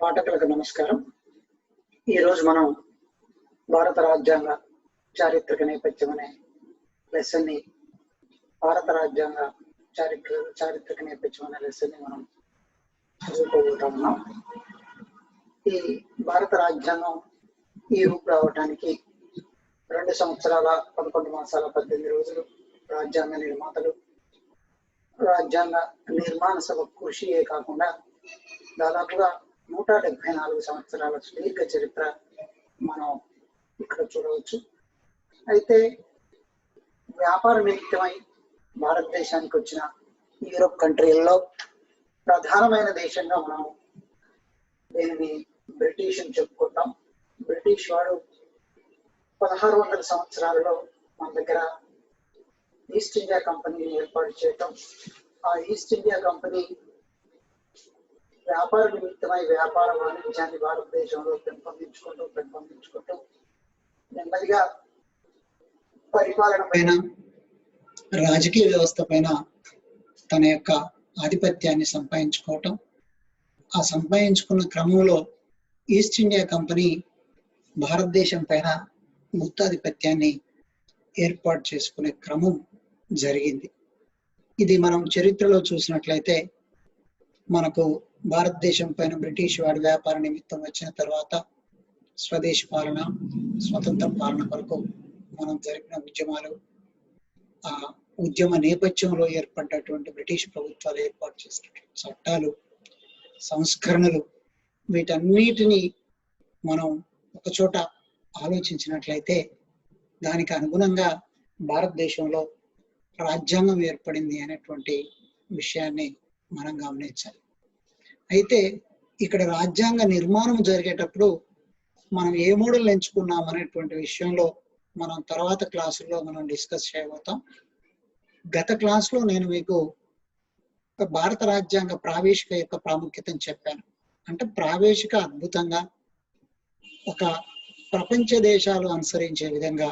పాఠకులకు నమస్కారం. ఈరోజు మనం భారత రాజ్యాంగ చారిత్రక నేపథ్యం అనే లెసన్ని భారత రాజ్యాంగ చారిత్రక నేపథ్యం అనే లెసన్ని మనం చదువుకోబోతా ఉన్నాం. ఈ భారత రాజ్యాంగం ఈ రూపు రావడానికి 2 సంవత్సరాల 11 మాసాల 18 రోజులు రాజ్యాంగ నిర్మాతలు రాజ్యాంగ నిర్మాణ సభ కృషియే కాకుండా దాదాపుగా 174 సంవత్సరాల సుదీర్ఘ చరిత్ర మనం ఇక్కడ చూడవచ్చు. అయితే వ్యాపార నిమిత్తమై భారతదేశానికి వచ్చిన యూరోప్ కంట్రీల్లో ప్రధానమైన దేశంగా మనం దీనిని బ్రిటిష్ అని చెప్పుకుంటాం. బ్రిటిష్ వాడు 1600 సంవత్సరాలలో మన దగ్గర ఈస్ట్ ఇండియా కంపెనీని ఏర్పాటు చేయటం, ఆ ఈస్ట్ ఇండియా కంపెనీ వ్యాపార నిమిత్తమై వ్యాపార వాణిజ్యాన్ని భారతదేశంలో పెంపొందించుకుంటూ నెమ్మదిగా పరిపాలన పైన రాజకీయ వ్యవస్థ పైన తన యొక్క ఆధిపత్యాన్ని సంపాదించుకోవటం, ఆ సంపాదించుకున్న క్రమంలో ఈస్ట్ ఇండియా కంపెనీ భారతదేశం పైన గుత్తాధిపత్యాన్ని ఏర్పాటు చేసుకునే క్రమం జరిగింది. ఇది మనం చరిత్రలో చూసినట్లయితే మనకు భారతదేశం పైన బ్రిటిష్ వాడి వ్యాపార నిమిత్తం వచ్చిన తర్వాత స్వదేశీ పాలన, స్వతంత్ర పాలన కొరకు మనం జరిపిన ఉద్యమాలు, ఆ ఉద్యమ నేపథ్యంలో ఏర్పడ్డటువంటి బ్రిటిష్ ప్రభుత్వాలు ఏర్పాటు చేసినటువంటి చట్టాలు, సంస్కరణలు, వీటన్నిటినీ మనం ఒకచోట ఆలోచించినట్లయితే దానికి అనుగుణంగా భారతదేశంలో రాజ్యాంగం ఏర్పడింది అనేటువంటి విషయాన్ని మనం గమనించాలి. అయితే ఇక్కడ రాజ్యాంగ నిర్మాణం జరిగేటప్పుడు మనం ఏ మోడల్ ఎంచుకున్నాం అనేటువంటి విషయంలో మనం తర్వాత క్లాసుల్లో మనం డిస్కస్ చేయబోతాం. గత క్లాసులో నేను మీకు భారత రాజ్యాంగ ప్రావేశిక యొక్క ప్రాముఖ్యతను చెప్పాను. అంటే ప్రావేశిక అద్భుతంగా ఒక ప్రపంచ దేశాలు అనుసరించే విధంగా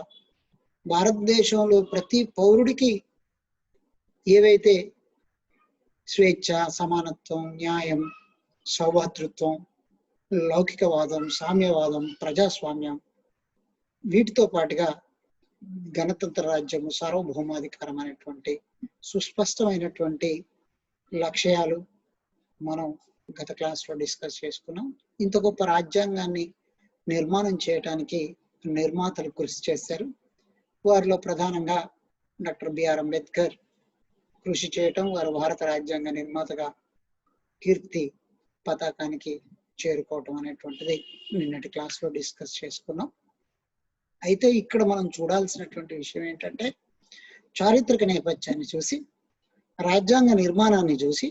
భారతదేశంలో ప్రతి పౌరుడికి ఏవైతే స్వేచ్ఛ, సమానత్వం, న్యాయం, సౌభాతృత్వం, లౌకికవాదం, సామ్యవాదం, ప్రజాస్వామ్యం, వీటితో పాటుగా గణతంత్ర రాజ్యము, సార్వభౌమాధికారం అనేటువంటి సుస్పష్టమైనటువంటి లక్ష్యాలు మనం గత క్లాస్లో డిస్కస్ చేసుకున్నాం. ఇంత గొప్ప రాజ్యాంగాన్ని నిర్మాణం చేయడానికి నిర్మాతలు కృషి చేశారు. వారిలో ప్రధానంగా డాక్టర్ బిఆర్ అంబేద్కర్ కృషి చేయటం, వారు భారత రాజ్యాంగ నిర్మాతగా కీర్తి పతాకానికి చేరుకోవటం అనేటువంటిది నిన్నటి క్లాస్లో డిస్కస్ చేసుకున్నాం. అయితే ఇక్కడ మనం చూడాల్సినటువంటి విషయం ఏంటంటే చారిత్రక నేపథ్యాన్ని చూసి, రాజ్యాంగ నిర్మాణాన్ని చూసి,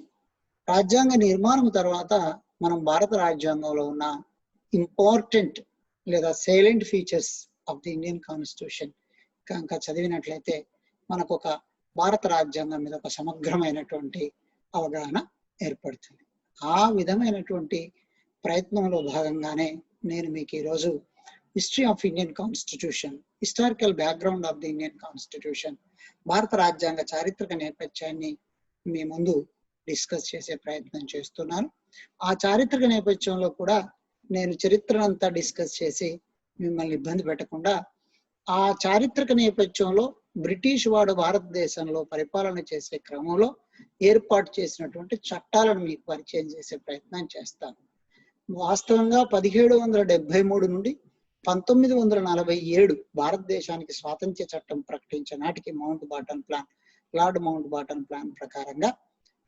రాజ్యాంగ నిర్మాణం తర్వాత మనం భారత రాజ్యాంగంలో ఉన్న ఇంపార్టెంట్ లేదా silent features of the Indian constitution కనుక చదివినట్లయితే మనకు ఒక భారత రాజ్యాంగం మీద ఒక సమగ్రమైనటువంటి అవగాహన ఏర్పడుతుంది. ఆ విధమైనటువంటి ప్రయత్నంలో భాగంగానే నేను మీకు ఈరోజు history of Indian constitution, historical background of the Indian constitution, భారత రాజ్యాంగ చారిత్రక నేపథ్యాన్ని మీ ముందు డిస్కస్ చేసే ప్రయత్నం చేస్తున్నాను. ఆ చారిత్రక నేపథ్యంలో కూడా నేను చరిత్రనంతా డిస్కస్ చేసి మిమ్మల్ని ఇబ్బంది పెట్టకుండా ఆ చారిత్రక నేపథ్యంలో బ్రిటిష్ వాడు భారతదేశంలో పరిపాలన చేసే క్రమంలో ఏర్పాటు చేసినటువంటి చట్టాలను మీకు పరిచయం చేసే ప్రయత్నం చేస్తాను. వాస్తవంగా 1773 నుండి 1947 భారతదేశానికి స్వాతంత్ర్య చట్టం ప్రకటించే నాటికి లార్డ్ మౌంట్ బాటన్ ప్లాన్ ప్రకారంగా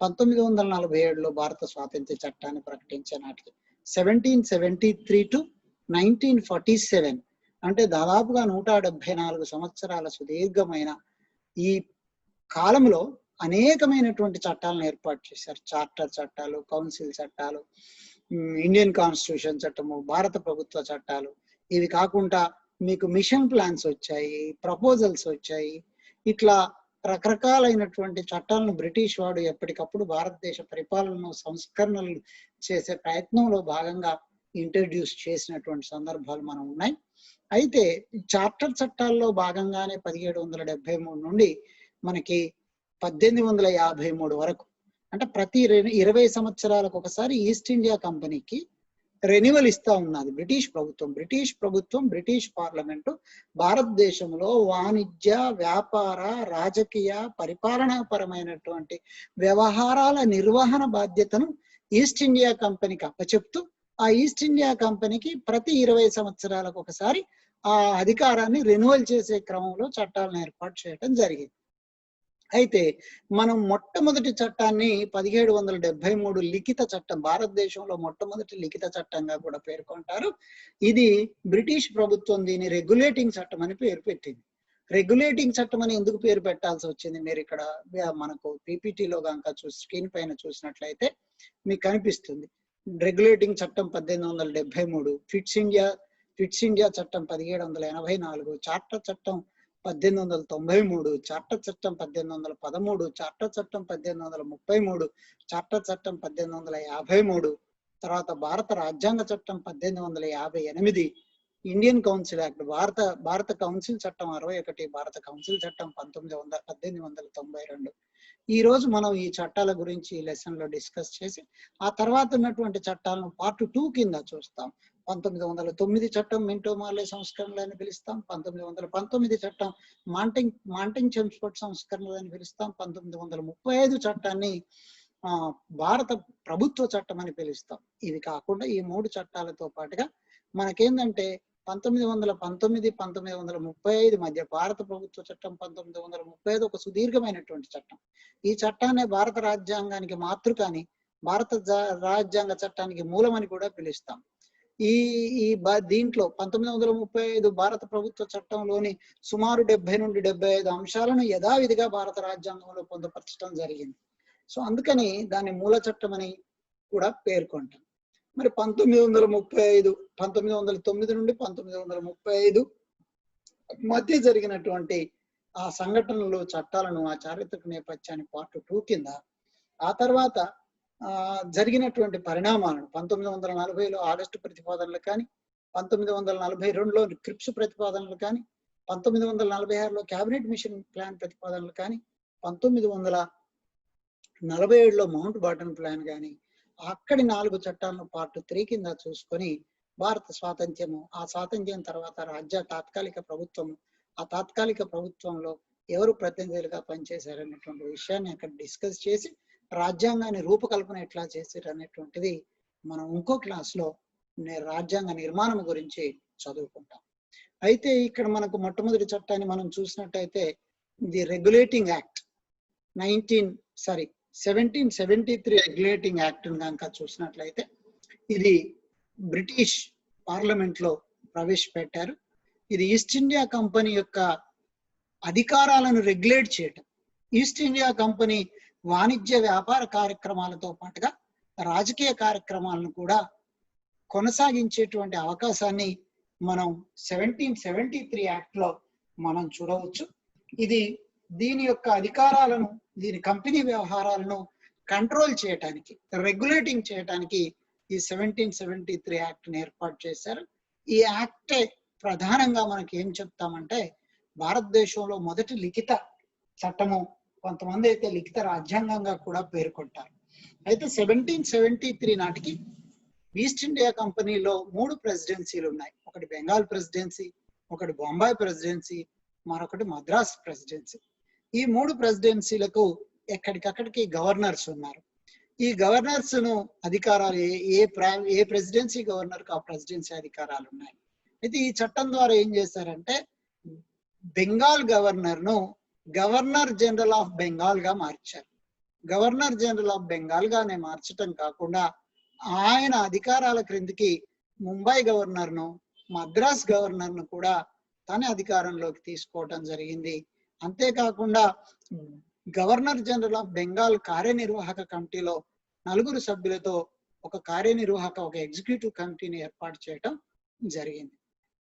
1947లో భారత స్వాతంత్ర్య చట్టాన్ని ప్రకటించే నాటికి 1773 to 1947 అంటే దాదాపుగా 174 సంవత్సరాల సుదీర్ఘమైన ఈ కాలంలో అనేకమైనటువంటి చట్టాలను ఏర్పాటు చేశారు. చార్టర్ చట్టాలు, కౌన్సిల్ చట్టాలు, ఇండియన్ కాన్స్టిట్యూషన్ చట్టము, భారత ప్రభుత్వ చట్టాలు, ఇవి కాకుండా మీకు మిషన్ ప్లాన్స్ వచ్చాయి, ప్రపోజల్స్ వచ్చాయి. ఇట్లా రకరకాలైనటువంటి చట్టాలను బ్రిటిష్ వాడు ఎప్పటికప్పుడు భారతదేశ పరిపాలనను సంస్కరణలు చేసే ప్రయత్నంలో భాగంగా ఇంట్రడ్యూస్ చేసినటువంటి సందర్భాలు మనం ఉన్నాయి. అయితే చార్టర్ చట్టాల్లో భాగంగానే 1773 నుండి మనకి 1853 వరకు, అంటే ప్రతి 20 సంవత్సరాలకు ఒకసారి ఈస్ట్ ఇండియా కంపెనీకి రెన్యువల్ ఇస్తా ఉన్నది బ్రిటిష్ ప్రభుత్వం బ్రిటిష్ పార్లమెంటు భారతదేశంలో వాణిజ్య, వ్యాపార, రాజకీయ, పరిపాలనా పరమైనటువంటి వ్యవహారాల నిర్వహణ బాధ్యతను ఈస్ట్ ఇండియా కంపెనీకి అప్పచెప్తూ ఆ ఈస్ట్ ఇండియా కంపెనీకి ప్రతి 20 సంవత్సరాలకు ఒకసారి ఆ అధికారాన్ని రెన్యువల్ చేసే క్రమంలో చట్టాలను ఏర్పాటు చేయడం జరిగింది. అయితే మనం మొట్టమొదటి చట్టాన్ని 1773 లిఖిత చట్టం, భారతదేశంలో మొట్టమొదటి లిఖిత చట్టంగా కూడా పేర్కొంటారు. ఇది బ్రిటిష్ ప్రభుత్వం దీని రెగ్యులేటింగ్ చట్టం అని పేరు పెట్టింది. రెగ్యులేటింగ్ చట్టం అని ఎందుకు పేరు పెట్టాల్సి వచ్చింది? మీరు ఇక్కడ మనకు పీపీటీలో కనుక స్క్రీన్ పైన చూసినట్లయితే మీకు కనిపిస్తుంది. రెగ్యులేటింగ్ చట్టం 1873, ఫిట్స్ ఇండియా చట్టం 1784, చార్టర్ చట్టం 1893, చార్టర్ చట్టం 1813, చార్టర్ చట్టం 1833, చార్టర్ చట్టం 1853, తర్వాత భారత రాజ్యాంగ చట్టం 1858, ఇండియన్ కౌన్సిల్ యాక్ట్, భారత కౌన్సిల్ చట్టం 61, భారత కౌన్సిల్ చట్టం 1892. ఈ రోజు మనం ఈ చట్టాల గురించి ఈ లెసన్ లో డిస్కస్ చేసి ఆ తర్వాత ఉన్నటువంటి చట్టాలను పార్ట్ 2 కింద చూస్తాం. 1909 చట్టం మింటో మార్లే సంస్కరణలు అని పిలుస్తాం. 1919 చట్టం మాంటింగ్ చెమ్స్ఫోర్డ్ సంస్కరణలు అని పిలుస్తాం. 1935 చట్టాన్ని భారత ప్రభుత్వ చట్టం అని పిలుస్తాం. ఇవి కాకుండా ఈ 3 చట్టాలతో పాటుగా మనకేందంటే 1919, 1935 మధ్య భారత ప్రభుత్వ చట్టం 1935 ఒక సుదీర్ఘమైనటువంటి చట్టం. ఈ చట్టాన్ని భారత రాజ్యాంగానికి మాతృక అని, భారత రాజ్యాంగ చట్టానికి మూలమని కూడా పిలుస్తాం. దీంట్లో 1935 భారత ప్రభుత్వ చట్టంలోని సుమారు 70 నుండి 75 అంశాలను యథావిధిగా భారత రాజ్యాంగంలో పొందుపరచడం జరిగింది. సో అందుకని దాన్ని మూల చట్టం అని కూడా పేర్కొంటాం. మరి 1909 నుండి 1935 మధ్య జరిగినటువంటి ఆ సంఘటనలు, చట్టాలను, ఆ చారిత్రక నేపథ్యాన్ని పార్ట్ 2 కింద, ఆ తర్వాత జరిగినటువంటి పరిణామాలను 1940లో ఆగస్టు ప్రతిపాదనలు కానీ, 1942లో క్రిప్స్ ప్రతిపాదనలు కానీ, 1946లో క్యాబినెట్ మిషన్ ప్లాన్ ప్రతిపాదనలు కానీ, 1947లో మౌంట్ బాటన్ ప్లాన్ కానీ, అక్కడి 4 చట్టాలను పార్ట్ 3 కింద చూసుకొని భారత స్వాతంత్ర్యము, ఆ స్వాతంత్ర్యం తర్వాత తాత్కాలిక ప్రభుత్వము, ఆ తాత్కాలిక ప్రభుత్వంలో ఎవరు ప్రతినిధులుగా పనిచేశారనేటువంటి విషయాన్ని అక్కడ డిస్కస్ చేసి రాజ్యాంగాన్ని రూపకల్పన ఎట్లా చేశారు అనేటువంటిది మనం ఇంకో క్లాస్లో రాజ్యాంగ నిర్మాణం గురించి చదువుకుంటాం. అయితే ఇక్కడ మనకు మొట్టమొదటి చట్టాన్ని మనం చూసినట్టయితే the regulating act 1773 regulating act కనుక చూసినట్లయితే ఇది బ్రిటిష్ పార్లమెంట్ లో ప్రవేశపెట్టారు. ఇది ఈస్ట్ ఇండియా కంపెనీ యొక్క అధికారాలను రెగ్యులేట్ చేయటం, ఈస్ట్ ఇండియా కంపెనీ వాణిజ్య వ్యాపార కార్యక్రమాలతో పాటుగా రాజకీయ కార్యక్రమాలను కూడా కొనసాగించేటువంటి అవకాశాన్ని మనం 1773 యాక్ట్ లో మనం చూడవచ్చు. ఇది దీని యొక్క అధికారాలను, దీని కంపెనీ వ్యవహారాలను కంట్రోల్ చేయటానికి, రెగ్యులేటింగ్ చేయటానికి ఈ 1773 యాక్ట్ ని ఏర్పాటు చేశారు. ఈ యాక్టే ప్రధానంగా మనకి ఏం చెప్తామంటే భారతదేశంలో మొదటి లిఖిత చట్టము, కొంతమంది అయితే లిఖిత రాజ్యాంగంగా కూడా పేర్కొంటారు. అయితే 1773 నాటికి ఈస్ట్ ఇండియా కంపెనీలో 3 ప్రెసిడెన్సీలు ఉన్నాయి. ఒకటి బెంగాల్ ప్రెసిడెన్సీ, ఒకటి బొంబాయి ప్రెసిడెన్సీ, మరొకటి మద్రాస్ ప్రెసిడెన్సీ. ఈ 3 ప్రెసిడెన్సీలకు ఎక్కడికక్కడికి గవర్నర్స్ ఉన్నారు. ఈ గవర్నర్స్ ను అధికారాలు ఏ ప్రెసిడెన్సీ గవర్నర్ కు ఆ ప్రెసిడెన్సీ అధికారాలు ఉన్నాయి. అయితే ఈ చట్టం ద్వారా ఏం చేశారంటే బెంగాల్ గవర్నర్ ను గవర్నర్ జనరల్ ఆఫ్ బెంగాల్ గా మార్చారు. గవర్నర్ జనరల్ ఆఫ్ బెంగాల్ గానే మార్చటం కాకుండా ఆయన అధికారాల క్రిందికి ముంబై గవర్నర్ ను, మద్రాస్ గవర్నర్ ను కూడా తన అధికారంలోకి తీసుకోవటం జరిగింది. అంతేకాకుండా గవర్నర్ జనరల్ ఆఫ్ బెంగాల్ కార్యనిర్వాహక కమిటీలో 4 సభ్యులతో ఒక ఎగ్జిక్యూటివ్ కమిటీని ఏర్పాటు చేయటం జరిగింది.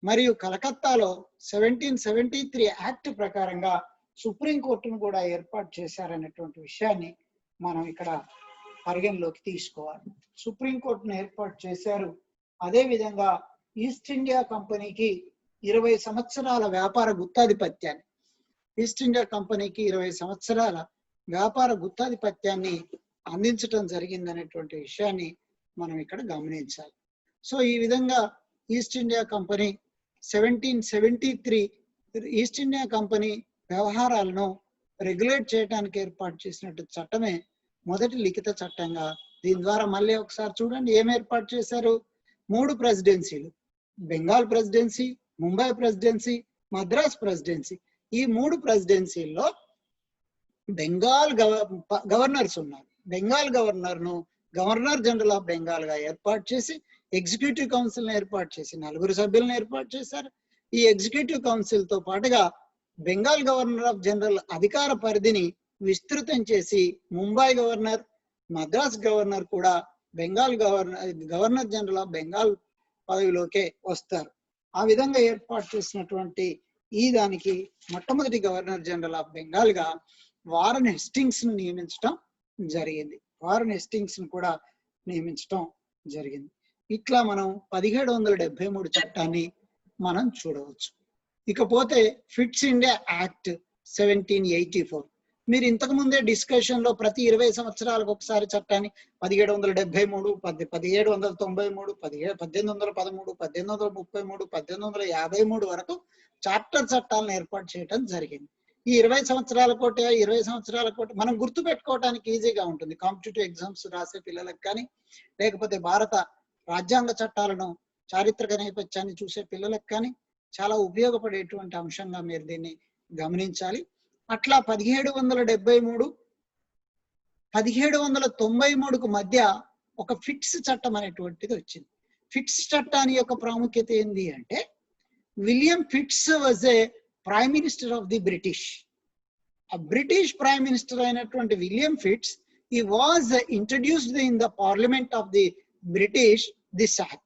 మరియు కలకత్తాలో 1773 యాక్ట్ ప్రకారంగా సుప్రీంకోర్టును కూడా ఏర్పాటు చేశారనేటువంటి విషయాన్ని మనం ఇక్కడ పరిగణలోకి తీసుకోవాలి. సుప్రీంకోర్టును ఏర్పాటు చేశారు. అదే విధంగా ఈస్ట్ ఇండియా కంపెనీకి 20 సంవత్సరాల వ్యాపార గుత్తాధిపత్యాన్ని, ఈస్ట్ ఇండియా కంపెనీకి 20 సంవత్సరాల వ్యాపార గుత్తాధిపత్యాన్ని అందించటం జరిగిందనేటువంటి విషయాన్ని మనం ఇక్కడ గమనించాలి. సో ఈ విధంగా east India company 1773 east India company వ్యవహారాలను రెగ్యులేట్ చేయడానికి ఏర్పాటు చేసినట్టు చట్టమే మొదటి లిఖిత చట్టంగా. దీని ద్వారా మళ్ళీ ఒకసారి చూడండి ఏం ఏర్పాటు చేశారు. 3 ప్రెసిడెన్సీలు, Bengal presidency, Mumbai presidency, Madras presidency. ఈ 3 ప్రెసిడెన్సీల్లో బెంగాల్ గవర్నర్స్ ఉన్నారు. బెంగాల్ గవర్నర్ను గవర్నర్ జనరల్ ఆఫ్ బెంగాల్ గా ఏర్పాటు చేసి ఎగ్జిక్యూటివ్ కౌన్సిల్ ఏర్పాటు చేసి 4 సభ్యులను ఏర్పాటు చేశారు. ఈ ఎగ్జిక్యూటివ్ కౌన్సిల్ తో పాటుగా బెంగాల్ గవర్నర్ ఆఫ్ జనరల్ అధికార పరిధిని విస్తృతం చేసి ముంబై గవర్నర్, మద్రాస్ గవర్నర్ కూడా Bengal governor general of Bengal పదవిలోకే వస్తారు. ఆ విధంగా ఏర్పాటు చేసినటువంటి ఈ దానికి మొట్టమొదటి గవర్నర్ జనరల్ ఆఫ్ బెంగాల్ గా వారన్ హెస్టింగ్స్ ను నియమించడం జరిగింది. వారన్ హెస్టింగ్స్ ను కూడా నియమించడం జరిగింది. ఇట్లా మనం 1773 చట్టాన్ని మనం చూడవచ్చు. ఇకపోతే ఫిట్స్ ఇండియా యాక్ట్ 1784. మీరు ఇంతకు ముందే డిస్కషన్ లో ప్రతి 20 సంవత్సరాలకు ఒకసారి చట్టాన్ని 1773, 1793, 1813, 1833, 1853 వరకు చార్టర్ చట్టాలను ఏర్పాటు చేయడం జరిగింది. ఈ 20 సంవత్సరాల కోట 20 సంవత్సరాల కోట మనం గుర్తు పెట్టుకోవడానికి ఈజీగా ఉంటుంది. కాంపిటేటివ్ ఎగ్జామ్స్ రాసే పిల్లలకు కానీ, లేకపోతే భారత రాజ్యాంగ చట్టాలను చారిత్రక నేపథ్యాన్ని చూసే పిల్లలకు కానీ చాలా ఉపయోగపడేటువంటి అంశంగా మీరు దీన్ని గమనించాలి. అట్లా 1773, 1793కు మధ్య ఒక ఫిట్స్ చట్టం అనేటువంటిది వచ్చింది. ఫిట్స్ చట్టాన్ని యొక్క ప్రాముఖ్యత ఏంటి అంటే, William fits was a prime minister of the British. ఆ బ్రిటిష్ ప్రైమ్ మినిస్టర్ అయినటువంటి William fits, he was introduced in the parliament of the British this act.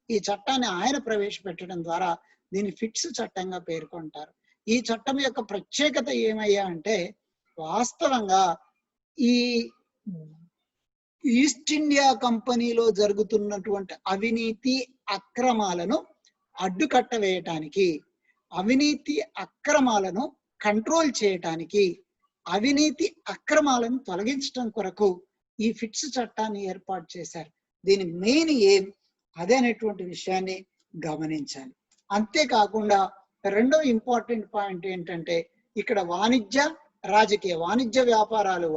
ఈ చట్టాన్ని ఆయన ప్రవేశపెట్టడం ద్వారా దీన్ని ఫిట్స్ చట్టంగా పేర్కొంటారు. ఈ చట్టం యొక్క ప్రత్యేకత ఏమయ్యా అంటే, వాస్తవంగా ఈ ఈస్ట్ ఇండియా కంపెనీలో జరుగుతున్నటువంటి అవినీతి అక్రమాలను అడ్డుకట్ట వేయటానికి, అవినీతి అక్రమాలను కంట్రోల్ చేయటానికి, అవినీతి అక్రమాలను తొలగించడం కొరకు ఈ ఫిట్స్ చట్టాన్ని ఏర్పాటు చేశారు. దీని మెయిన్ ఏం అదేనేటువంటి విషయాన్ని గమనించాలి. అంతేకాకుండా రెండో ఇంపార్టెంట్ పాయింట్ ఏంటంటే, ఇక్కడ వాణిజ్య వ్యాపారాలు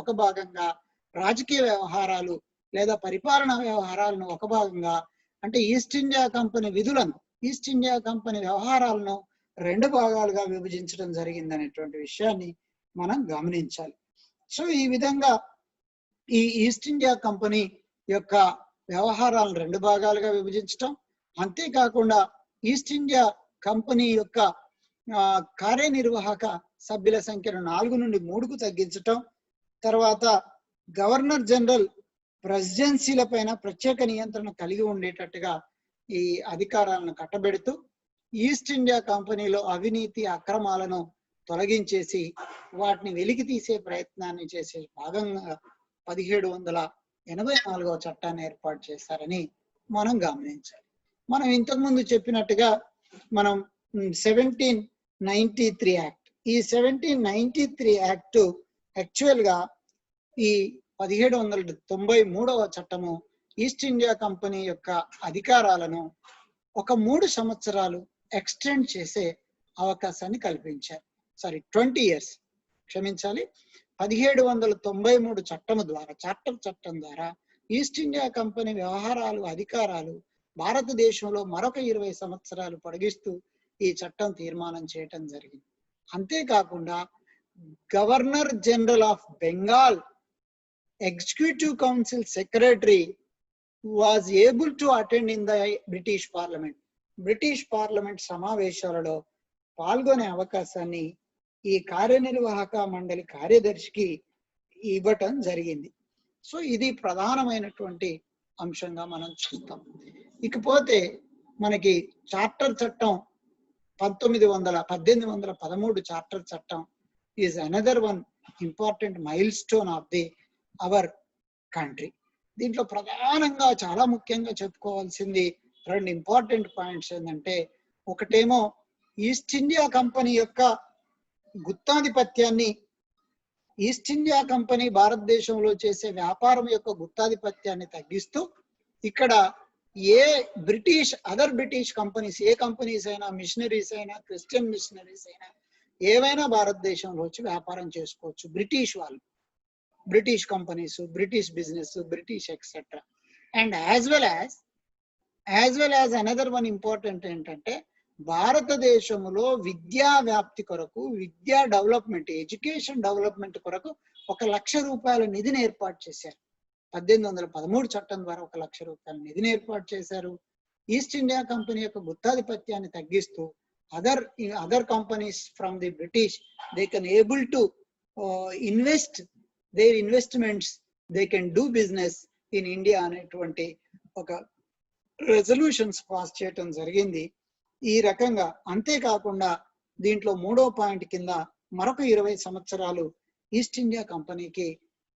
ఒక భాగంగా, రాజకీయ వ్యవహారాలు లేదా పరిపాలనా వ్యవహారాలను ఒక భాగంగా, అంటే ఈస్ట్ ఇండియా కంపెనీ విధులను, ఈస్ట్ ఇండియా కంపెనీ వ్యవహారాలను 2 భాగాలుగా విభజించడం జరిగింది అనేటువంటి విషయాన్ని మనం గమనించాలి. సో ఈ విధంగా ఈ ఈస్ట్ ఇండియా కంపెనీ యొక్క వ్యవహారాలను 2 భాగాలుగా విభజించటం, అంతేకాకుండా ఈస్ట్ ఇండియా కంపెనీ యొక్క కార్యనిర్వాహక సభ్యుల సంఖ్యను 4 నుండి 3కు తగ్గించటం, తర్వాత గవర్నర్ జనరల్ ప్రెసిడెన్సీల పైన ప్రత్యేక నియంత్రణ కలిగి ఉండేటట్టుగా ఈ అధికారాలను కట్టబెడుతూ ఈస్ట్ ఇండియా కంపెనీలో అవినీతి అక్రమాలను తొలగించేసి వాటిని వెలికి తీసే ప్రయత్నాన్ని చేసే భాగంగా 1784వ చట్టాన్ని ఏర్పాటు చేశారని మనం గమనించాలి. మనం ఇంతకుముందు చెప్పినట్టుగా మనం 1793 యాక్ట్, ఈ 1793 యాక్ట్ యాక్చువల్ గా ఈ 1793వ చట్టము ఈస్ట్ ఇండియా కంపెనీ యొక్క అధికారాలను ఒక 3 సంవత్సరాలు ఎక్స్టెండ్ చేసే అవకాశాన్ని కల్పించారు. 20 ఇయర్స్, క్షమించాలి. 1793 చట్టం ద్వారా, చార్టర్ చట్టం ద్వారా ఈస్ట్ ఇండియా కంపెనీ వ్యవహారాలు, అధికారాలు భారతదేశంలో మరొక 20 సంవత్సరాలు పొడిగిస్తూ ఈ చట్టం తీర్మానం చేయటం జరిగింది. అంతేకాకుండా governor general of Bengal executive council secretary was able to attend in the British parliament. British parliament సమావేశాలలో పాల్గొనే అవకాశాన్ని ఈ కార్యనిర్వాహక మండలి కార్యదర్శికి ఇవ్వటం జరిగింది. సో ఇది ప్రధానమైనటువంటి అంశంగా మనం చూస్తాం. ఇకపోతే మనకి చార్టర్ చట్టం 1813 చార్టర్ చట్టం is another one important mile stone of the our country. దీంట్లో ప్రధానంగా చాలా ముఖ్యంగా చెప్పుకోవాల్సింది 2 ఇంపార్టెంట్ పాయింట్స్ ఏంటంటే, ఒకటేమో ఈస్ట్ ఇండియా కంపెనీ యొక్క గుత్తాధిపత్యాన్ని, ఈస్ట్ ఇండియా కంపెనీ భారతదేశంలో చేసే వ్యాపారం యొక్క గుత్తాధిపత్యాన్ని తగ్గిస్తూ ఇక్కడ ఏ అదర్ బ్రిటిష్ కంపెనీస్, ఏ కంపెనీస్ అయినా, మిషనరీస్ అయినా, క్రిస్టియన్ మిషనరీస్ అయినా ఏవైనా భారతదేశంలో వచ్చి వ్యాపారం చేసుకోవచ్చు. బ్రిటిష్ వాళ్ళు, British companies, British business, British etcetera. And as well as another one important ఏంటంటే, భారతదేశంలో విద్యా వ్యాప్తి కొరకు, విద్యా డెవలప్మెంట్, ఎడ్యుకేషన్ డెవలప్మెంట్ కొరకు 1 లక్ష రూపాయల నిధిని ఏర్పాటు చేశారు. 1813 చట్టం ద్వారా 1 లక్ష రూపాయల నిధిని ఏర్పాటు చేశారు. ఈస్ట్ ఇండియా కంపెనీ యొక్క గుత్తాధిపత్యాన్ని తగ్గిస్తూ other companies from the British, they can able to invest their investments, they can do business in India అనేటువంటి ఒక రెజల్యూషన్స్ పాస్ చేయటం జరిగింది. ఈ రకంగా అంతేకాకుండా దీంట్లో 3వ పాయింట్ కింద మరొక 20 సంవత్సరాలు ఈస్ట్ ఇండియా కంపెనీకి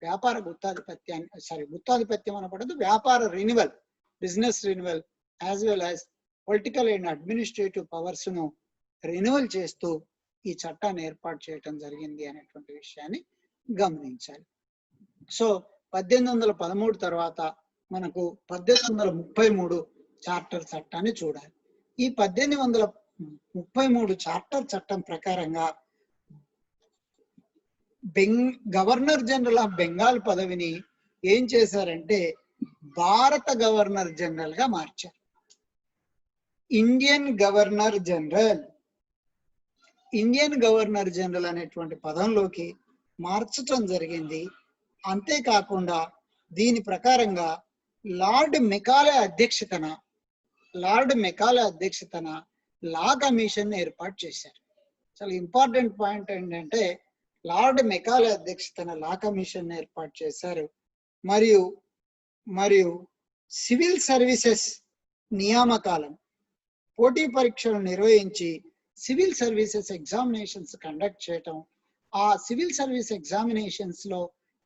వ్యాపార గుత్తాధిపత్యం అనబడదు, వ్యాపార renewal, business renewal as well as political and administrative powers ను రెన్యువల్ చేస్తూ ఈ చట్టాన్ని ఏర్పాటు చేయటం జరిగింది అనేటువంటి విషయాన్ని గమనించాలి. సో 1813 తర్వాత మనకు 1833 చార్టర్ చట్టాన్ని చూడాలి. ఈ 1833 చార్టర్ చట్టం ప్రకారంగా గవర్నర్ జనరల్ ఆఫ్ బెంగాల్ పదవిని ఏం చేశారంటే భారత గవర్నర్ జనరల్ గా మార్చారు. ఇండియన్ గవర్నర్ జనరల్ అనేటువంటి పదంలోకి మార్చటం జరిగింది. అంతేకాకుండా దీని ప్రకారంగా లార్డ్ మెకాలే అధ్యక్షతన లా కమిషన్ ఏర్పాటు చేశారు. చాలా ఇంపార్టెంట్ పాయింట్ ఏంటంటే, లార్డ్ మెకాలే అధ్యక్షతన లా కమిషన్ ఏర్పాటు చేశారు. మరియు సివిల్ సర్వీసెస్ నియామకాలను, పోటీ పరీక్షలు నిర్వహించి సివిల్ సర్వీసెస్ ఎగ్జామినేషన్స్ కండక్ట్ చేయటం, ఆ సివిల్ సర్వీస్ ఎగ్జామినేషన్స్ లో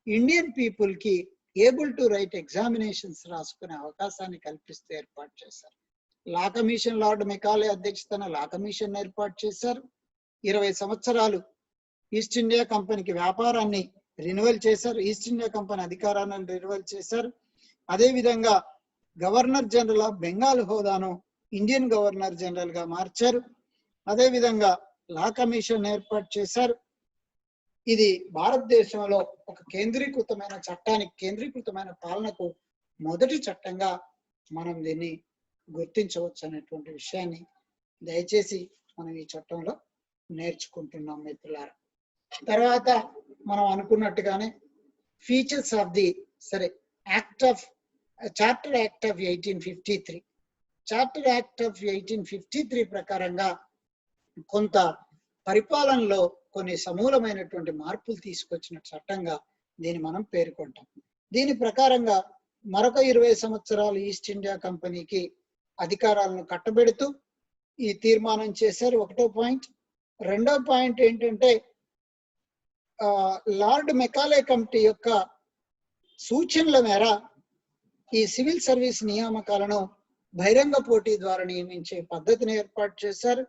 ఇండియన్ పీపుల్ కి ఏబుల్ టు రైట్ ఎగ్జామినేషన్స్ రాసుకునే అవకాశాన్ని కల్పిస్తూ ఏర్పాటు చేశారు. లా కమిషన్, లార్డ్ మెకాలే అధ్యక్షతన లా కమిషన్ ఏర్పాటు చేశారు. 20 సంవత్సరాలు ఈస్ట్ ఇండియా కంపెనీకి వ్యాపారాన్ని రినివల్ చేశారు, ఈస్ట్ ఇండియా కంపెనీ అధికారాలను రినివల్ చేశారు. అదేవిధంగా గవర్నర్ జనరల్ ఆఫ్ బెంగాల్ హోదాను ఇండియన్ గవర్నర్ జనరల్ గా మార్చారు. అదేవిధంగా లా కమిషన్ ఏర్పాటు చేశారు. ఇది భారతదేశంలో ఒక కేంద్రీకృతమైన పాలనకు మొదటి చట్టంగా మనం దీన్ని గుర్తించవచ్చు అనేటువంటి విషయాన్ని దయచేసి మనం ఈ చట్టంలో నేర్చుకుంటున్నాం మిత్రులారా. తర్వాత మనం అనుకున్నట్టుగానే features of the charter act of 1853. Charter act of 1853 ప్రకారంగా కొంత పరిపాలనలో కొన్ని సమూలమైనటువంటి మార్పులు తీసుకొచ్చిన చట్టంగా దీన్ని మనం పేర్కొంటాం. దీని ప్రకారంగా మరొక 20 సంవత్సరాలు ఈస్ట్ ఇండియా కంపెనీకి అధికారాలను కట్టబెడుతూ ఈ తీర్మానం చేశారు. 1వ పాయింట్. 2వ పాయింట్ ఏంటంటే, లార్డ్ మెకాలే కమిటీ యొక్క సూచనల మేర ఈ సివిల్ సర్వీస్ నియామకాలను బహిరంగ పోటీ ద్వారా నియమించే పద్ధతిని ఏర్పాటు చేశారు.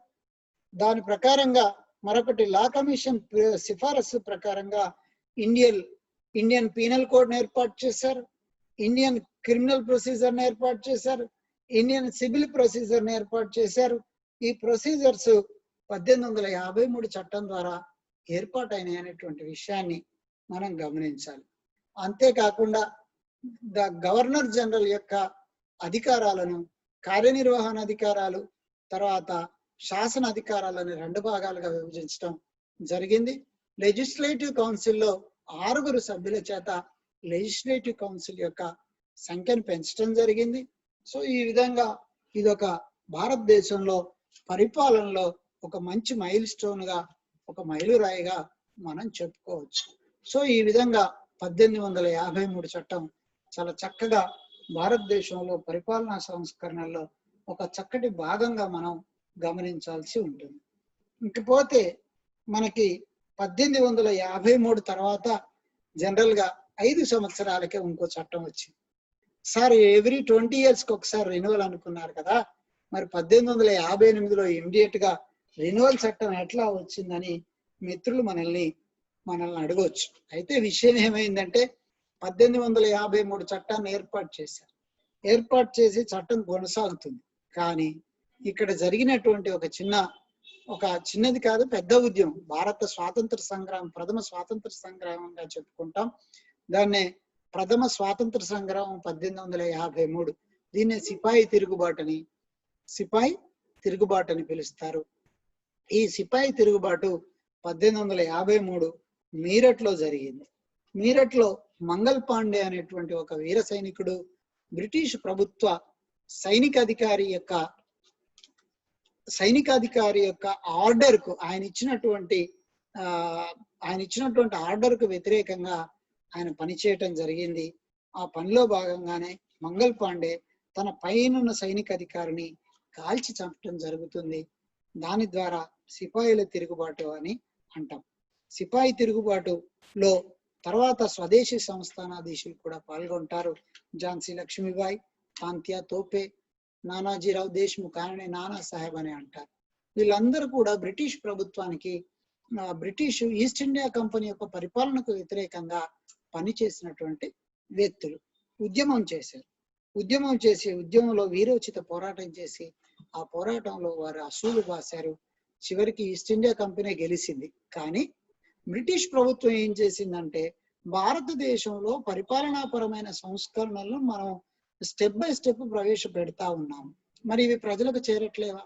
దాని ప్రకారంగా మరొకటి లా కమిషన్ సిఫారసు ప్రకారంగా ఇండియన్ పీనల్ కోడ్ ఏర్పాటు చేశారు, ఇండియన్ క్రిమినల్ ప్రొసీజర్ ఏర్పాటు చేశారు, ఇండియన్ సివిల్ ప్రొసీజర్ ఏర్పాటు చేశారు. ఈ ప్రొసీజర్స్ 1853 చట్టం ద్వారా ఏర్పాటైనాయి అనేటువంటి విషయాన్ని మనం గమనించాలి. అంతేకాకుండా గవర్నర్ జనరల్ యొక్క అధికారాలను, కార్యనిర్వహణ అధికారాలు, తర్వాత శాసన అధికారాలను 2 భాగాలుగా విభజించడం జరిగింది. లెజిస్లేటివ్ కౌన్సిల్లో 6 సభ్యుల చేత లెజిస్లేటివ్ కౌన్సిల్ యొక్క సంఖ్యను పెంచడం జరిగింది. సో ఈ విధంగా ఇదొక భారతదేశంలో పరిపాలనలో ఒక మంచి మైల్ స్టోన్ గా, ఒక మైలురాయిగా మనం చెప్పుకోవచ్చు. సో ఈ విధంగా 1853 చట్టం చాలా చక్కగా భారతదేశంలో పరిపాలనా సంస్కరణలో ఒక చక్కటి భాగంగా మనం గమనించాల్సి ఉంటుంది. ఇంకపోతే మనకి 1853 తర్వాత జనరల్ గా 5 సంవత్సరాలకే ఇంకో చట్టం వచ్చింది. సార్ ఎవ్రీ 20 years ఒకసారి రెన్యువల్ అనుకున్నారు కదా, మరి 1858లో ఇమ్మీడియట్ గా రెన్యువల్ చట్టం ఎట్లా వచ్చిందని మిత్రులు మనల్ని అడగవచ్చు. అయితే విషయం ఏమైందంటే 1853 చట్టాన్ని ఏర్పాటు చేశారు. ఏర్పాటు చేసి చట్టం కొనసాగుతుంది. కానీ ఇక్కడ జరిగినటువంటి ఒక చిన్నది కాదు, పెద్ద ఉద్యమం, భారత స్వాతంత్ర సంగ్రామం, ప్రథమ స్వాతంత్ర సంగ్రామంగా చెప్పుకుంటాం. దాన్నే ప్రథమ స్వాతంత్ర సంగ్రామం 1853. దీన్నే సిపాయి తిరుగుబాటు అని పిలుస్తారు. ఈ సిపాయి తిరుగుబాటు 1853 మీరట్లో జరిగింది. మీరట్లో మంగల్ పాండే అనేటువంటి ఒక వీర సైనికుడు బ్రిటిష్ ప్రభుత్వ సైనికాధికారి యొక్క ఆర్డర్ కు ఆయన ఇచ్చినటువంటి ఆర్డర్ కు వ్యతిరేకంగా ఆయన పనిచేయటం జరిగింది. ఆ పనిలో భాగంగానే మంగల్ పాండే తన పైనున్న సైనిక అధికారిని కాల్చి చంపటం జరుగుతుంది. దాని ద్వారా సిపాయిల తిరుగుబాటు అని అంటాం. సిపాయి తిరుగుబాటులో తర్వాత స్వదేశీ సంస్థానాధీశులు కూడా పాల్గొంటారు. ఝాన్సీ లక్ష్మీబాయి, తాంత్యా తోపే, నానాజీరావు దేశ్ముఖ్, ఆయనే నానా సాహెబ్ అని అంటారు. వీళ్ళందరూ కూడా బ్రిటిష్ ప్రభుత్వానికి, బ్రిటిష్ ఈస్ట్ ఇండియా కంపెనీ యొక్క పరిపాలనకు వ్యతిరేకంగా పనిచేసినటువంటి వ్యక్తులు. ఉద్యమంలో వీరోచిత పోరాటం చేసి ఆ పోరాటంలో వారు అసూలు బాశారు. చివరికి ఈస్ట్ ఇండియా కంపెనీ గెలిచింది. కానీ బ్రిటిష్ ప్రభుత్వం ఏం చేసిందంటే, భారతదేశంలో పరిపాలనాపరమైన సంస్కరణలను మనం స్టెప్ బై స్టెప్ ప్రవేశపెడతా ఉన్నాము. మరి ఇవి ప్రజలకు చేరట్లేవా?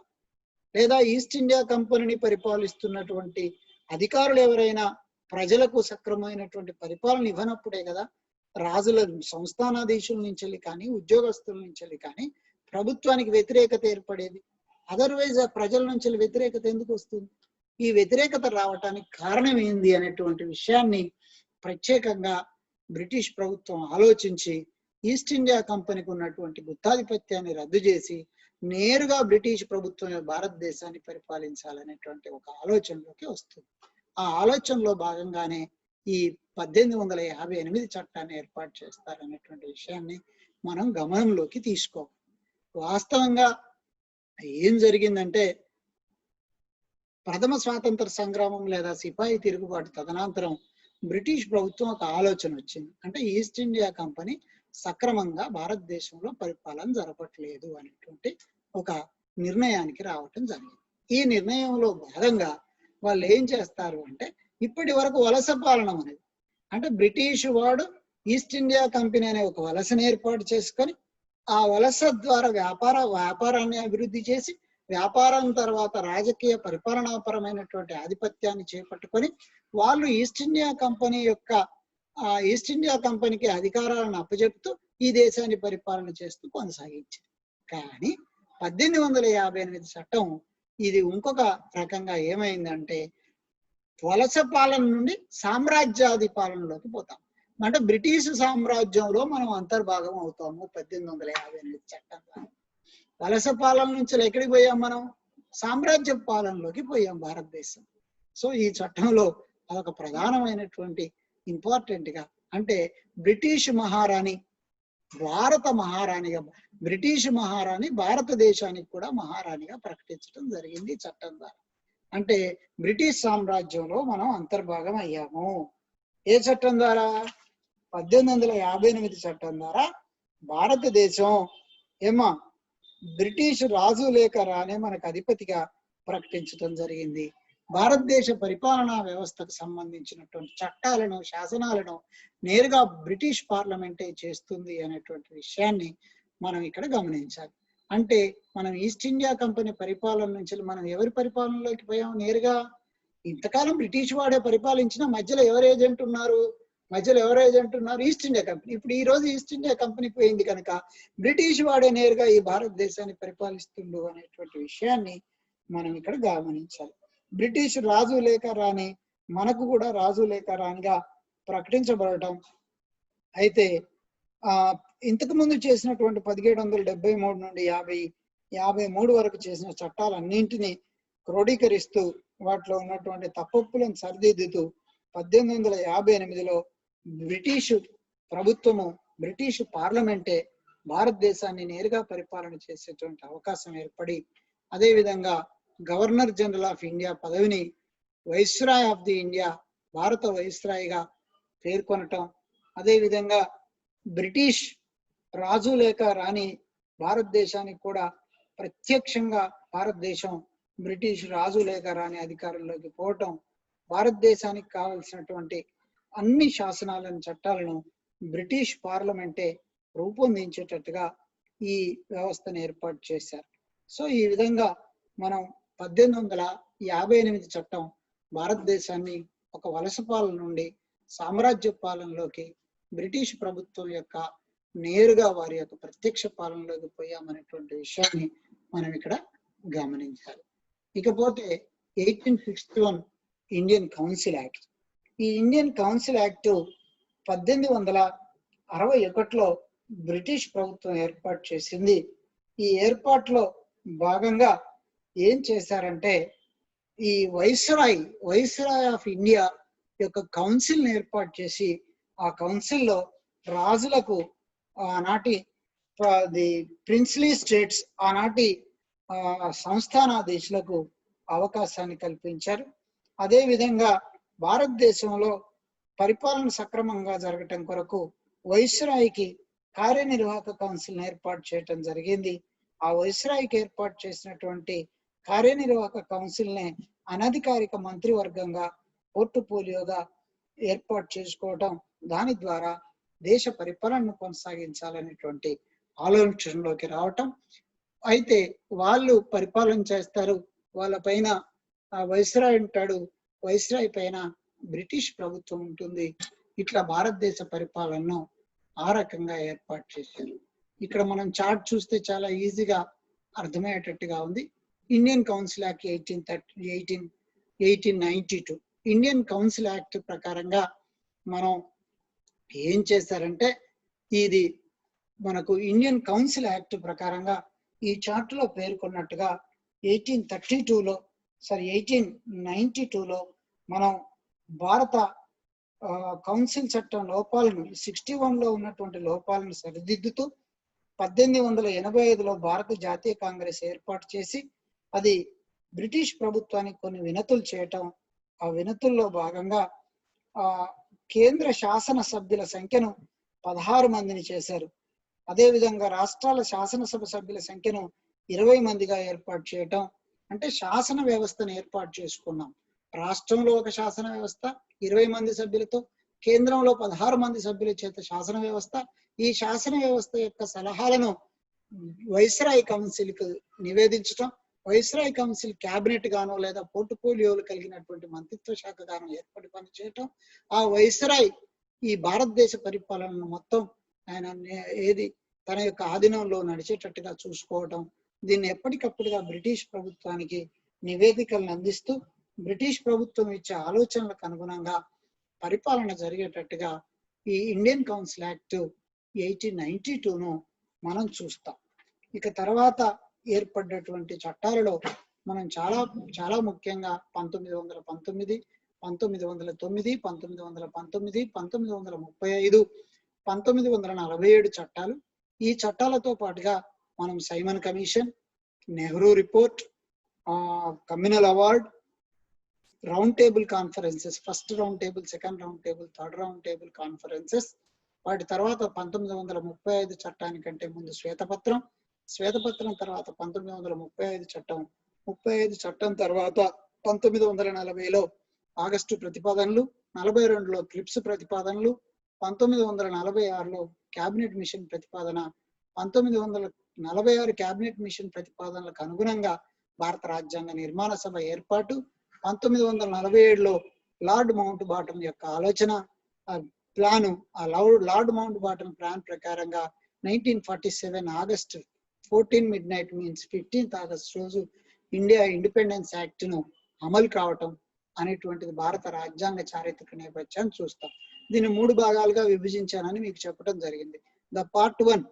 లేదా ఈస్ట్ ఇండియా కంపెనీని పరిపాలిస్తున్నటువంటి అధికారులు ఎవరైనా ప్రజలకు సక్రమైనటువంటి పరిపాలన ఇవ్వనప్పుడే కదా రాజుల సంస్థానాధీశుల నుంచి కానీ ఉద్యోగస్తుల నుంచి కానీ ప్రభుత్వానికి వ్యతిరేకత ఏర్పడేది. అదర్వైజ్ ఆ ప్రజల నుంచి వ్యతిరేకత ఎందుకు వస్తుంది? ఈ వ్యతిరేకత రావటానికి కారణం ఏంది అనేటువంటి విషయాన్ని ప్రత్యేకంగా బ్రిటిష్ ప్రభుత్వం ఆలోచించి ఈస్ట్ ఇండియా కంపెనీకి ఉన్నటువంటి గుత్తాధిపత్యాన్ని రద్దు చేసి నేరుగా బ్రిటిష్ ప్రభుత్వం భారతదేశాన్ని పరిపాలించాలనేటువంటి ఒక ఆలోచనలోకి వస్తుంది. ఆ ఆలోచనలో భాగంగానే ఈ 1858 చట్టాన్ని ఏర్పాటు చేస్తారనేటువంటి విషయాన్ని మనం గమనంలోకి తీసుకోవాలి. వాస్తవంగా ఏం జరిగిందంటే, ప్రథమ స్వాతంత్ర సంగ్రామం లేదా సిపాయి తిరుగుబాటు తదనంతరం బ్రిటిష్ ప్రభుత్వం ఒక ఆలోచన వచ్చింది. అంటే ఈస్ట్ ఇండియా కంపెనీ సక్రమంగా భారతదేశంలో పరిపాలన జరపట్లేదు అనేటువంటి ఒక నిర్ణయానికి రావటం జరిగింది. ఈ నిర్ణయంలో భాగంగా వాళ్ళు ఏం చేస్తారు అంటే, ఇప్పటి వరకు వలస పాలన అనేది, అంటే బ్రిటిష్ వాడు ఈస్ట్ ఇండియా కంపెనీ అనే ఒక వలసను ఏర్పాటు చేసుకొని ఆ వలస ద్వారా వ్యాపారాన్ని అభివృద్ధి చేసి, వ్యాపారం తర్వాత రాజకీయ పరిపాలనాపరమైనటువంటి ఆధిపత్యాన్ని చేపట్టుకొని వాళ్ళు ఈస్ట్ ఇండియా కంపెనీకి అధికారాలను అప్పచెప్తూ ఈ దేశాన్ని పరిపాలన చేస్తూ కొనసాగించారు. కానీ 1858 చట్టం ఇది ఇంకొక రకంగా ఏమైందంటే, వలస పాలన నుండి సామ్రాజ్యాది పాలనలోకి పోతాం. అంటే బ్రిటిష్ సామ్రాజ్యంలో మనం అంతర్భాగం అవుతాము 1858 చట్టం ద్వారా. వలస పాలన నుంచి ఎక్కడికి పోయాం? మనం సామ్రాజ్య పాలనలోకి పోయాం భారతదేశం. సో ఈ చట్టంలో అదొక ప్రధానమైనటువంటి ఇంపార్టెంట్ గా, అంటే బ్రిటిష్ మహారాణి బ్రిటిష్ మహారాణి భారతదేశానికి కూడా మహారాణిగా ప్రకటించడం జరిగింది చట్టం ద్వారా. అంటే బ్రిటిష్ సామ్రాజ్యంలో మనం అంతర్భాగం అయ్యాము. ఏ చట్టం ద్వారా? 1858 చట్టం ద్వారా భారతదేశం బ్రిటిష్ రాజు లేక రానే మనకు అధిపతిగా ప్రకటించడం జరిగింది. భారతదేశ పరిపాలనా వ్యవస్థకు సంబంధించినటువంటి చట్టాలను, శాసనాలను నేరుగా బ్రిటిష్ పార్లమెంటే చేస్తుంది అనేటువంటి విషయాన్ని మనం ఇక్కడ గమనించాలి. అంటే మనం ఈస్ట్ ఇండియా కంపెనీ పరిపాలన నుంచి మనం ఎవరి పరిపాలనలోకి పోయాం? నేరుగా ఇంతకాలం బ్రిటిష్ వాడే పరిపాలించిన మధ్యలో ఎవరు ఏజెంట్ ఉన్నారు? East India company. ఇప్పుడు ఈ రోజు ఈస్ట్ ఇండియా కంపెనీ పోయింది కనుక బ్రిటిష్ వాడే నేరుగా ఈ భారతదేశాన్ని పరిపాలిస్తుండు అనేటువంటి విషయాన్ని మనం ఇక్కడ గమనించాలి. బ్రిటిష్ రాజు లేక రాని మనకు కూడా రాజు లేక రానిగా ప్రకటించబడటం. అయితే ఇంతకు ముందు చేసినటువంటి 1773 నుండి 53 వరకు చేసిన చట్టాలన్నింటినీ క్రోడీకరిస్తూ వాటిలో ఉన్నటువంటి తప్పొప్పులను సరిదిద్దుతూ 1858లో బ్రిటిష్ ప్రభుత్వము, బ్రిటిష్ పార్లమెంటే భారతదేశాన్ని నేరుగా పరిపాలన చేసేటువంటి అవకాశం ఏర్పడి, అదేవిధంగా గవర్నర్ జనరల్ ఆఫ్ ఇండియా పదవిని వైస్రాయ్ ఆఫ్ ది ఇండియా, భారత వైస్రాయ్గా పేర్కొనటం, అదేవిధంగా బ్రిటిష్ రాజు లేక రాణి భారతదేశానికి కూడా ప్రత్యక్షంగా భారతదేశం బ్రిటిష్ రాజు లేక రాణి అధికారంలోకి పోవటం, భారతదేశానికి కావలసినటువంటి అన్ని శాసనాలను చట్టాలను బ్రిటిష్ పార్లమెంటే రూపొందించేటట్టుగా ఈ వ్యవస్థను ఏర్పాటు చేశారు. సో ఈ విధంగా మనం 1858 చట్టం భారతదేశాన్ని ఒక వలస పాలన నుండి సామ్రాజ్య పాలనలోకి బ్రిటిష్ ప్రభుత్వం యొక్క నేరుగా వారి యొక్క ప్రత్యక్ష పాలనలోకి పోయామనేటువంటి విషయాన్ని మనం ఇక్కడ గమనించాలి. ఇకపోతే 1861 ఇండియన్ కౌన్సిల్ యాక్ట్. ఈ ఇండియన్ కౌన్సిల్ యాక్ట్ 1861లో బ్రిటిష్ ప్రభుత్వం ఏర్పాటు చేసింది. ఈ ఏర్పాటులో భాగంగా ఏం చేశారంటే ఈ వైస్రాయ్ ఆఫ్ ఇండియా యొక్క కౌన్సిల్ ఏర్పాటు చేసి ఆ కౌన్సిల్లో రాజులకు ఆనాటి ది ప్రిన్స్లీ స్టేట్స్ ఆనాటి సంస్థానాధీశులకు అవకాశాన్ని కల్పించారు. అదే విధంగా భారతదేశంలో పరిపాలన సక్రమంగా జరగటం కొరకు వైస్రాయ్కి కార్యనిర్వాహక కౌన్సిల్ ఏర్పాటు చేయటం జరిగింది. ఆ వైస్రాయ్కి ఏర్పాటు చేసినటువంటి కార్యనిర్వాహక కౌన్సిల్ నే అనధికారిక మంత్రివర్గంగా పోర్ట్ఫోలియోగా ఏర్పాటు చేసుకోవటం, దాని ద్వారా దేశ పరిపాలనను కొనసాగించాలనేటువంటి ఆలోచనలోకి రావటం. అయితే వాళ్ళు పరిపాలన చేస్తారు, వాళ్ళ పైన వైస్రాయ్ ఉంటాడు, వైస్రాయ్ పైన బ్రిటిష్ ప్రభుత్వం ఉంటుంది. ఇట్లా భారతదేశ పరిపాలనను ఆ రకంగా ఏర్పాటు చేశారు. ఇక్కడ మనం చార్ట్ చూస్తే చాలా ఈజీగా అర్థమయ్యేటట్టుగా ఉంది. Indian council act 1892 Indian council act ప్రకారంగా మనం ఏం చేశారంటే, ఇది మనకు ఇండియన్ కౌన్సిల్ యాక్ట్ ప్రకారంగా ఈ చార్ట్ లో పేర్కొన్నట్టుగా 1892లో మనం భారత కౌన్సిల్ చట్టం లోపాలను 61లో ఉన్నటువంటి లోపాలను సరిదిద్దుతూ 1885లో భారత జాతీయ కాంగ్రెస్ ఏర్పాటు చేసి అది బ్రిటిష్ ప్రభుత్వానికి కొన్ని వినతులు చేయటం, ఆ వినతుల్లో భాగంగా కేంద్ర శాసన సభ్యుల సంఖ్యను 16 మందిని చేశారు. అదేవిధంగా రాష్ట్రాల శాసనసభ సభ్యుల సంఖ్యను 20 మందిగా ఏర్పాటు చేయటం. అంటే శాసన వ్యవస్థను ఏర్పాటు చేసుకున్నాం. రాష్ట్రంలో ఒక శాసన వ్యవస్థ 20 మంది సభ్యులతో, కేంద్రంలో 16 మంది సభ్యుల చేత శాసన వ్యవస్థ. ఈ శాసన వ్యవస్థ యొక్క సలహాలను వైస్రాయ్ కౌన్సిల్ కు నివేదించటం, వైస్రాయ్ కౌన్సిల్ క్యాబినెట్ గాను లేదా పోర్ట్ఫోలియోలు కలిగినటువంటి మంత్రిత్వ శాఖ గాను ఏర్పాటు పనిచేయటం. ఆ వైస్రాయ్ ఈ భారతదేశ పరిపాలనను మొత్తం ఆయన తన యొక్క ఆధీనంలో నడిచేటట్టుగా చూసుకోవటం, దీన్ని ఎప్పటికప్పుడుగా బ్రిటిష్ ప్రభుత్వానికి నివేదికలను అందిస్తూ బ్రిటిష్ ప్రభుత్వం ఇచ్చే ఆలోచనలకు అనుగుణంగా పరిపాలన జరిగేటట్టుగా ఈ ఇండియన్ కౌన్సిల్ యాక్ట్ 1892ను మనం చూస్తాం. ఇక తర్వాత ఏర్పడినటువంటి చట్టాలలో మనం చాలా ముఖ్యంగా 1919, 1909, 1919, 1935, 1947 చట్టాలు. ఈ చట్టాలతో పాటుగా మనం Simon commission, Nehru report, communal award, round table conferences, first round table, second round table, third round table conferences, వాటి తర్వాత 1935 చట్టానికంటే ముందు శ్వేతపత్రం తర్వాత 1935 చట్టం, 35 చట్టం తర్వాత 1940లో ఆగస్టు ప్రతిపాదనలు, 42లో క్రిప్స్ ప్రతిపాదనలు, 1946లో క్యాబినెట్ మిషన్ ప్రతిపాదన, 1946 క్యాబినెట్ మిషన్ ప్రతిపాదనలకు అనుగుణంగా భారత రాజ్యాంగ నిర్మాణ సభ ఏర్పాటు, 1947లో లార్డ్ మౌంట్ బాటన్ యొక్క ఆలోచన ప్లాను, ఆ లార్డ్ మౌంట్ బాటన్ ప్లాన్ ప్రకారంగా 1947 August 14 midnight means 15th August రోజు ఇండియా ఇండిపెండెన్స్ యాక్ట్ ను అమలు కావటం అనేటువంటిది భారత రాజ్యాంగ చారిత్రక నేపథ్యాన్ని చూస్తాం. దీన్ని 3 భాగాలుగా విభజించానని మీకు చెప్పడం జరిగింది. పార్ట్ 1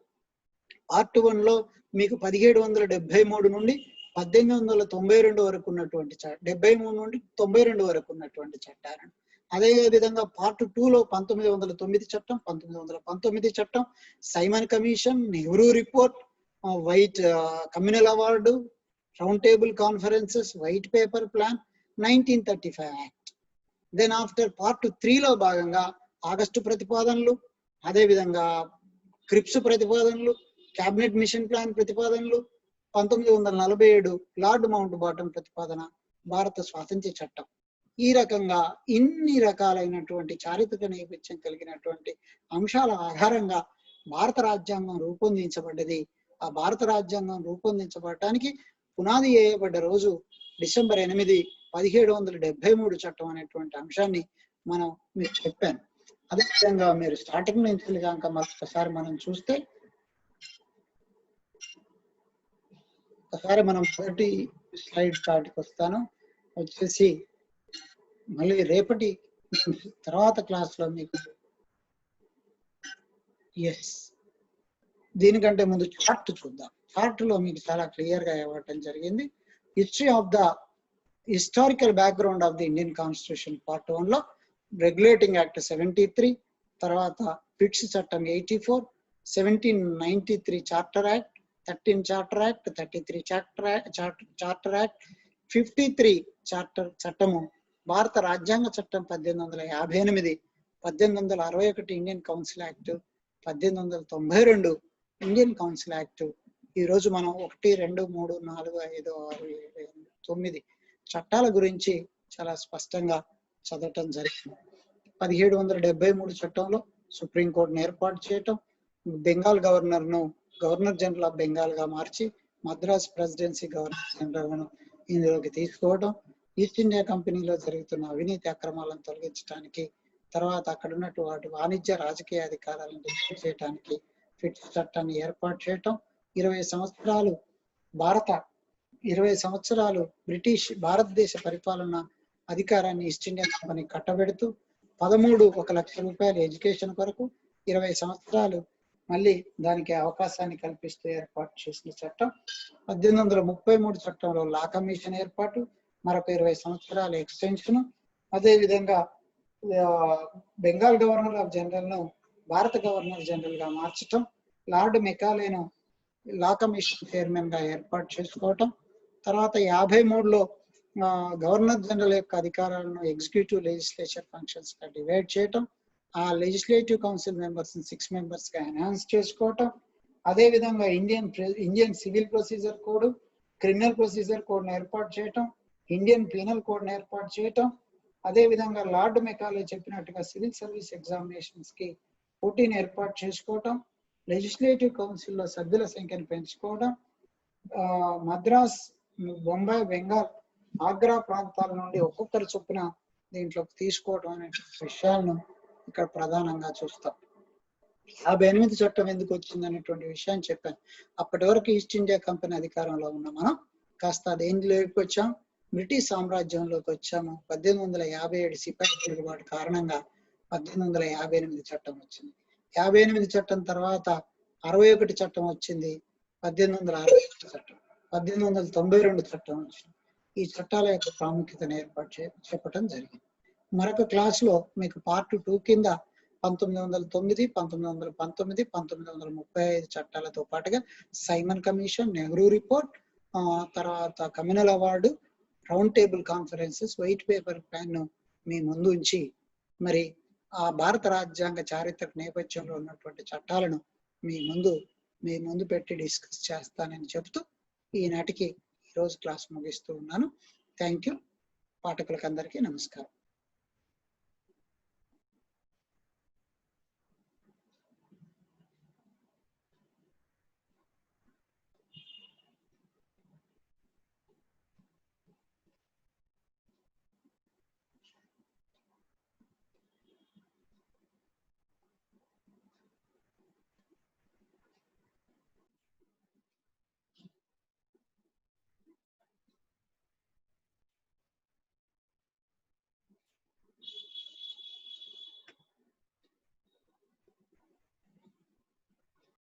లో మీకు 1773 నుండి 1892 వరకు ఉన్నటువంటి 73 నుండి 92 వరకు ఉన్నటువంటి చట్టాలను, అదే విధంగా పార్ట్ 2లో 1909 చట్టం, 1919 చట్టం, Simon commission, Nehru report, white communal award, round table conferences, white paper plan, 1935 act. Then after part 3లో భాగంగా ఆగస్టు ప్రతిపాదనలు, అదే విధంగా క్రిప్స్ ప్రతిపాదనలు, క్యాబినెట్ మిషన్ ప్లాన్ ప్రతిపాదనలు, 1947 లార్డ్ మౌంట్ బాటన్ ప్రతిపాదన, భారత స్వాతంత్ర్య చట్టం. ఈ రకంగా ఇన్ని రకాలైనటువంటి చారిత్రక నేపథ్యం కలిగినటువంటి అంశాల ఆధారంగా భారత రాజ్యాంగం రూపొందించబడ్డది. ఆ భారత రాజ్యాంగం రూపొందించబడటానికి పునాది వేయబడ్డ రోజు డిసెంబర్ 8, 1773 చట్టం అనేటువంటి అంశాన్ని మీకు చెప్పాను. అదేవిధంగా మీరు స్టార్టింగ్ నుంచి కనుక మరొకసారి మనం చూస్తే, ఒకసారి మనం మొదటి స్లైడ్ కాటికి వస్తాను. వచ్చేసి మళ్ళీ రేపటి తర్వాత క్లాస్ లో మీకు దీనికంటే ముందు చార్ట్ చూద్దాం. చార్ట్ లో మీకు చాలా క్లియర్ గా ఇవ్వటం జరిగింది. History of the historical background of the Indian constitution part 1 లో రెగ్యులేటింగ్ యాక్ట్ 73, తర్వాత పిట్స్ చట్టం 84, 1793 charter act, 13 charter act, 33 charter act, 53 charter చట్టము, భారత రాజ్యాంగ చట్టం 1858, 1861 Indian council act, 1892 Indian council act. ఈ రోజు మనం 1, 2, 3, 4, 5, 6, 7, 9 చట్టాల గురించి చాలా స్పష్టంగా చదవటం జరిగింది. 1773 చట్టంలో సుప్రీంకోర్టును ఏర్పాటు చేయటం, Bengal governor general of Bengal గా మార్చి మద్రాస్ ప్రెసిడెన్సీ గవర్నర్ జనరల్ ఇందులోకి తీసుకోవడం, ఈస్ట్ ఇండియా కంపెనీలో జరుగుతున్న అవినీతి అక్రమాలను తొలగించడానికి, తర్వాత అక్కడ ఉన్నటువంటి వాణిజ్య రాజకీయ అధికారాలను డిసైడ్ చేయడానికి ఫిట్స్ చట్టాన్ని ఏర్పాటు చేయటం, 20 సంవత్సరాలు బ్రిటిష్ భారతదేశ పరిపాలన అధికారాన్ని ఈస్ట్ ఇండియా కంపెనీ కట్టబెడుతూ 1 లక్ష రూపాయలు ఎడ్యుకేషన్ కొరకు, 20 సంవత్సరాలు మళ్ళీ దానికి అవకాశాన్ని కల్పిస్తూ ఏర్పాటు చేసిన చట్టం. 1833 చట్టంలో లా కమిషన్ ఏర్పాటు, మరొక 20 సంవత్సరాల ఎక్స్టెన్షన్. అదేవిధంగా బెంగాల్ గవర్నర్ ఆఫ్ జనరల్ ను భారత గవర్నర్ జనరల్ గా మార్చటం, లార్డ్ మెకాలేను లా కమిషన్ చైర్మన్ గా ఏర్పాటు చేసుకోవటం, తర్వాత 53లో గవర్నర్ జనరల్ యొక్క అధికారాలను ఎగ్జిక్యూటివ్ లెజిస్లేచర్ ఫంక్షన్స్ గా డివైడ్ చేయటం, ఆ లెజిస్లేటివ్ కౌన్సిల్ మెంబర్స్ 6 మెంబర్స్ గా ఎన్హాన్స్ చేసుకోవటం, అదేవిధంగా Indian civil procedure code, criminal procedure code ఏర్పాటు చేయటం, ఇండియన్ పీనల్ కోడ్ ఏర్పాటు చేయటం, అదేవిధంగా లార్డ్ మెకాలే చెప్పినట్టుగా సివిల్ సర్వీస్ ఎగ్జామినేషన్స్ కి 14 ఏర్పాటు చేసుకోవటం, లెజిస్లేటివ్ కౌన్సిల్ లో సభ్యుల సంఖ్యను పెంచుకోవడం, మద్రాస్, బొంబాయి, బెంగాల్, ఆగ్రా ప్రాంతాల నుండి ఒక్కొక్కరి చొప్పున దీంట్లోకి తీసుకోవడం అనే విషయాలను ఇక్కడ ప్రధానంగా చూస్తాం. 58 చట్టం ఎందుకు వచ్చింది అనేటువంటి విషయాన్ని చెప్పాను. అప్పటి వరకు ఈస్ట్ ఇండియా కంపెనీ అధికారంలో ఉన్న మనం కాస్త అదేంటిలోకి వచ్చాం, బ్రిటిష్ సామ్రాజ్యంలోకి వచ్చాము. 1857 సిపాయి తిరుగుబాటు కారణంగా 1858 చట్టం వచ్చింది. 58 చట్టం తర్వాత 61 చట్టం వచ్చింది, 1861 చట్టం, 1892 చట్టం వచ్చింది. ఈ చట్టాల యొక్క ప్రాముఖ్యతను చెప్పడం జరిగింది. మరొక క్లాస్ లో మీకు పార్ట్ 2 కింద 1909, 1919, 1935 చట్టాలతో పాటుగా సైమన్ కమిషన్, నెహ్రూ రిపోర్ట్, తర్వాత communal award, round table conferences, white paper plan మీ ముందు ఉంచి మరి ఆ భారత రాజ్యాంగ చారిత్రక నేపథ్యంలో ఉన్నటువంటి చట్టాలను మీ ముందు పెట్టి డిస్కస్ చేస్తానని చెబుతూ ఈనాటికి ఈరోజు క్లాస్ ముగిస్తూ ఉన్నాను. Thank you. పాఠకులకు అందరికీ నమస్కారం.